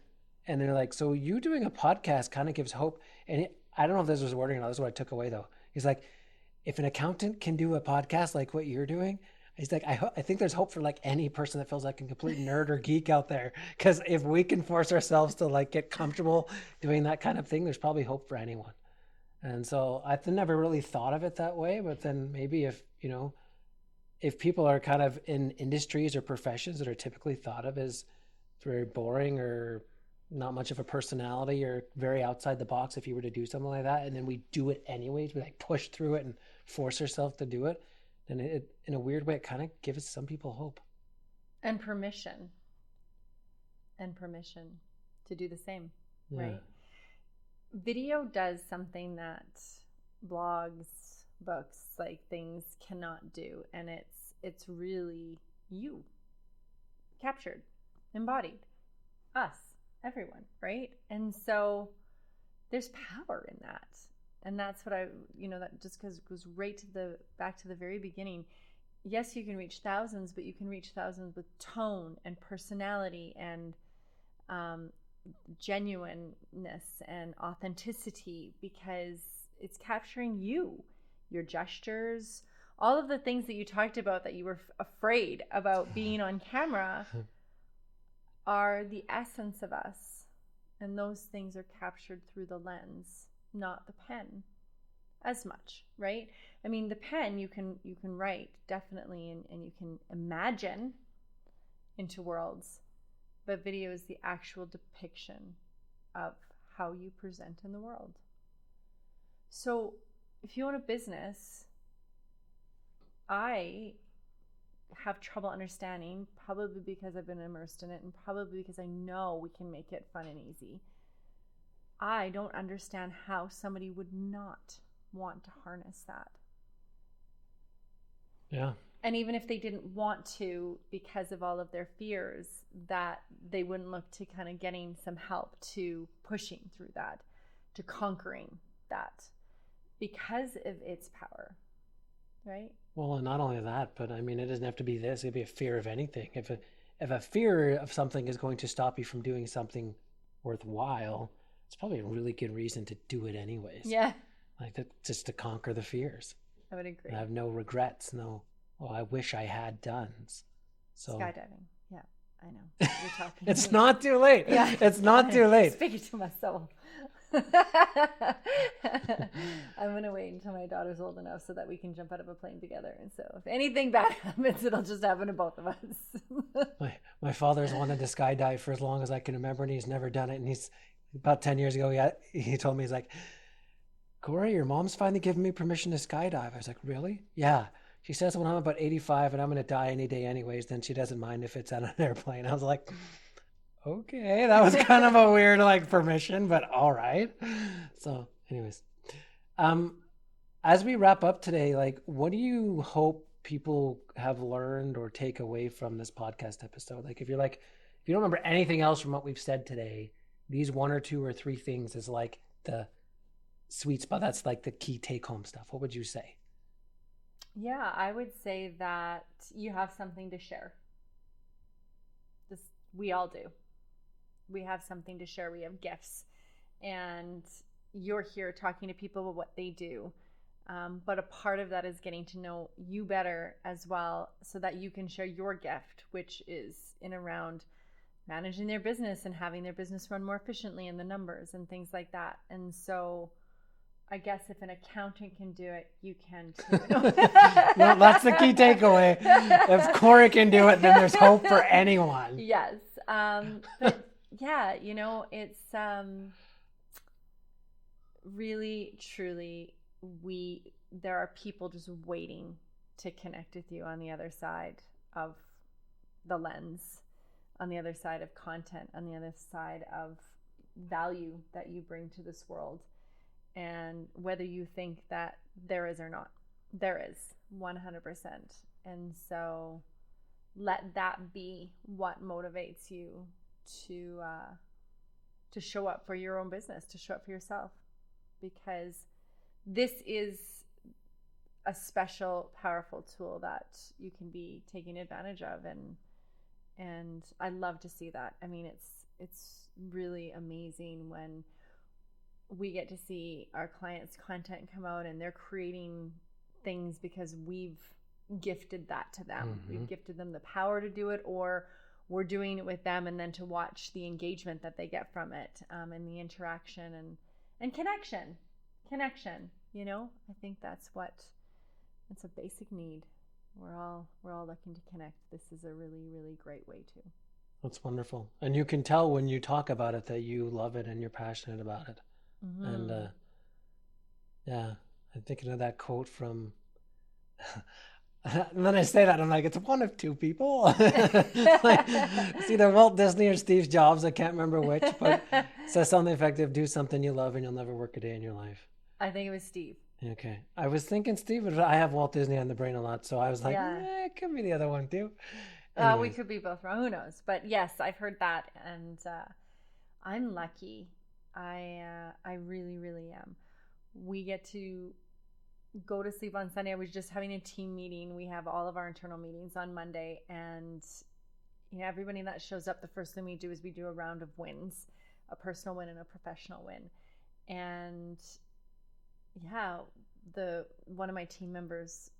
And they're like, so you doing a podcast kind of gives hope. And I don't know if this was wording or not. This is what I took away though. He's like, if an accountant can do a podcast like what you're doing, he's like, I think there's hope for any person that feels like a complete nerd or geek out there. Because if we can force ourselves to get comfortable doing that kind of thing, there's probably hope for anyone. And so I've never really thought of it that way. But then maybe if people are kind of in industries or professions that are typically thought of as very boring or not much of a personality or very outside the box, if you were to do something like that, and then we do it anyways, we push through it and force ourselves to do it, then it, in a weird way, it kind of gives some people hope. And permission. and permission to do the same, Yeah. right? Video does something that blogs, books, like things cannot do, and it's really you captured, embodied, us, everyone, right? And so there's power in that. And that's what that just goes right to back to the very beginning. Yes, you can reach thousands, but you can reach thousands with tone and personality and genuineness and authenticity, because it's capturing you, your gestures, all of the things that you talked about that you were afraid about being on camera are the essence of us. And those things are captured through the lens, not the pen as much, right? I mean, the pen, you can write definitely, and you can imagine into worlds, but video is the actual depiction of how you present in the world. So if you own a business, I have trouble understanding, probably because I've been immersed in it, and probably because I know we can make it fun and easy. I don't understand how somebody would not want to harness that. Yeah. And even if they didn't want to, because of all of their fears, that they wouldn't look to kind of getting some help to pushing through that, to conquering that, because of its power, right? Well, and not only that, but I mean, it doesn't have to be this. It could be a fear of anything. If a fear of something is going to stop you from doing something worthwhile, it's probably a really good reason to do it anyways. Yeah. Like that, just to conquer the fears. I would agree. And have no regrets, I wish I had done. So skydiving. Yeah, I know. You're talking. It's not too late. Yeah. It's not too late. Speaking to my soul. I'm going to wait until my daughter's old enough so that we can jump out of a plane together. And so if anything bad happens, it'll just happen to both of us. My father's wanted to skydive for as long as I can remember, and he's never done it. And he's about 10 years ago, he told me, he's like, Corey, your mom's finally given me permission to skydive. I was like, really? Yeah. She says when I'm about 85 and I'm going to die any day anyways, then she doesn't mind if it's on an airplane. I was like, okay, that was kind of a weird permission, but all right. So anyways, as we wrap up today, what do you hope people have learned or take away from this podcast episode? If you don't remember anything else from what we've said today, these 1 or 2 or 3 things is the sweet spot. That's the key take home stuff. What would you say? Yeah, I would say that you have something to share. We all do. We have something to share. We have gifts, and you're here talking to people about what they do. But a part of that is getting to know you better as well, so that you can share your gift, which is in around managing their business and having their business run more efficiently, and the numbers and things like that. And so I guess if an accountant can do it, you can too. No, that's the key takeaway. If Corey can do it, then there's hope for anyone. Yes. But yeah, it's really, truly, there are people just waiting to connect with you on the other side of the lens, on the other side of content, on the other side of value that you bring to this world. And whether you think that there is or not, there is 100%. And so let that be what motivates you to show up for your own business, to show up for yourself, because this is a special, powerful tool that you can be taking advantage of. And I love to see that. I mean, it's really amazing when we get to see our clients' content come out and they're creating things because we've gifted that to them. Mm-hmm. We've gifted them the power to do it, or we're doing it with them, and then to watch the engagement that they get from it, and the interaction and connection. I think that's a basic need. We're all looking to connect. This is a really, really great way to. That's wonderful. And you can tell when you talk about it that you love it and you're passionate about it. Mm-hmm. And yeah, I'm thinking of that quote from And then I say that, I'm like, it's one of two people. Like, it's either Walt Disney or Steve Jobs. I can't remember which, but it says something effective, do something you love and you'll never work a day in your life. I think it was Steve. Okay. I was thinking Steve, but I have Walt Disney on the brain a lot, so I was like, Yeah. it could be the other one too. We Anyways. could be both wrong. Who knows? But yes, I've heard that, and I'm lucky. I really, really am. We get to go to sleep on Sunday. I was just having a team meeting. We have all of our internal meetings on Monday, and everybody that shows up, the first thing we do is we do a round of wins, a personal win and a professional win. And yeah, one of my team members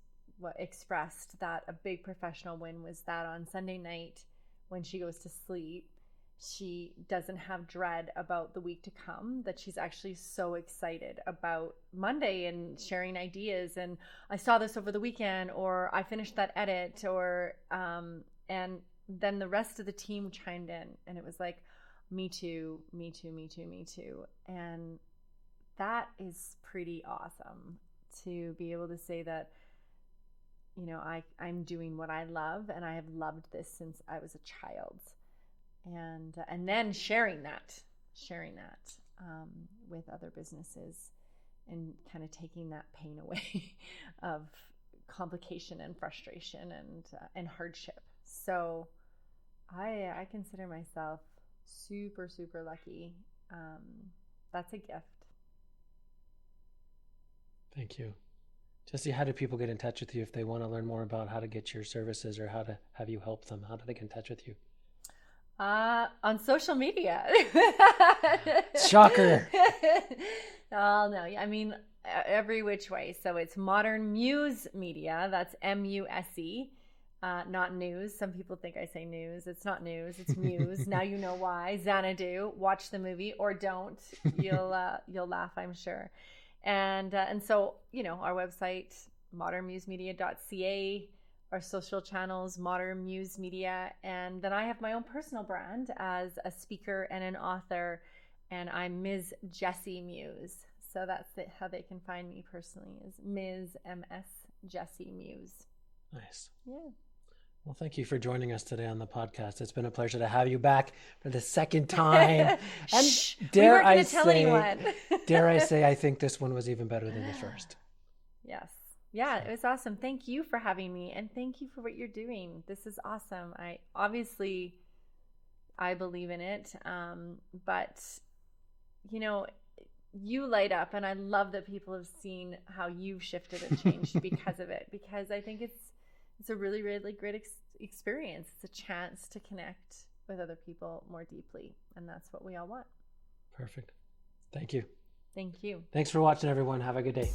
expressed that a big professional win was that on Sunday night when she goes to sleep, she doesn't have dread about the week to come, that she's actually so excited about Monday and sharing ideas. And I saw this over the weekend, or I finished that edit, or, and then the rest of the team chimed in, and it was like, me too, me too, me too, me too. And that is pretty awesome to be able to say that, I'm doing what I love, and I have loved this since I was a child. And then sharing that with other businesses, and kind of taking that pain away of complication and frustration and hardship. So I consider myself super, super lucky. That's a gift. Thank you. Jesse, how do people get in touch with you if they want to learn more about how to get your services or how to have you help them? How do they get in touch with you? On social media. Shocker. Oh, no. I mean, every which way. So it's Modern Muse Media. That's MUSE, not news. Some people think I say news. It's not news. It's Muse. Now you know why. Xanadu. Watch the movie or don't. You'll laugh, I'm sure. And so, our website, modernmusemedia.ca, our social channels, Modern Muse Media. And then I have my own personal brand as a speaker and an author, and I'm Ms. Jessie Muse. So that's how they can find me personally, is Ms. MS Jessie Muse. Nice. Yeah. Well, thank you for joining us today on the podcast. It's been a pleasure to have you back for the second time. And Shh, dare we I weren't gonna tell anyone. dare I say, I think this one was even better than the first. Yes. Yeah, it was awesome. Thank you for having me, and thank you for what you're doing. This is awesome. I believe in it. But you light up, and I love that people have seen how you've shifted and changed because of it, because I think it's a really, really great experience. It's a chance to connect with other people more deeply, and that's what we all want. Perfect. Thank you. Thank you. Thanks for watching, everyone. Have a good day.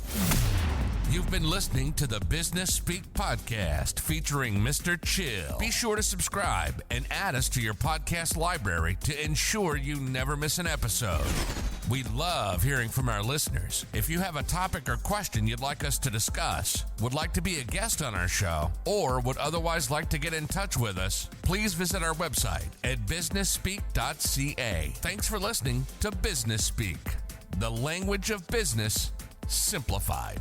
You've been listening to the Business Speak podcast featuring Mr. Chill. Be sure to subscribe and add us to your podcast library to ensure you never miss an episode. We love hearing from our listeners. If you have a topic or question you'd like us to discuss, would like to be a guest on our show, or would otherwise like to get in touch with us, please visit our website at businessspeak.ca. Thanks for listening to Business Speak, the language of business simplified.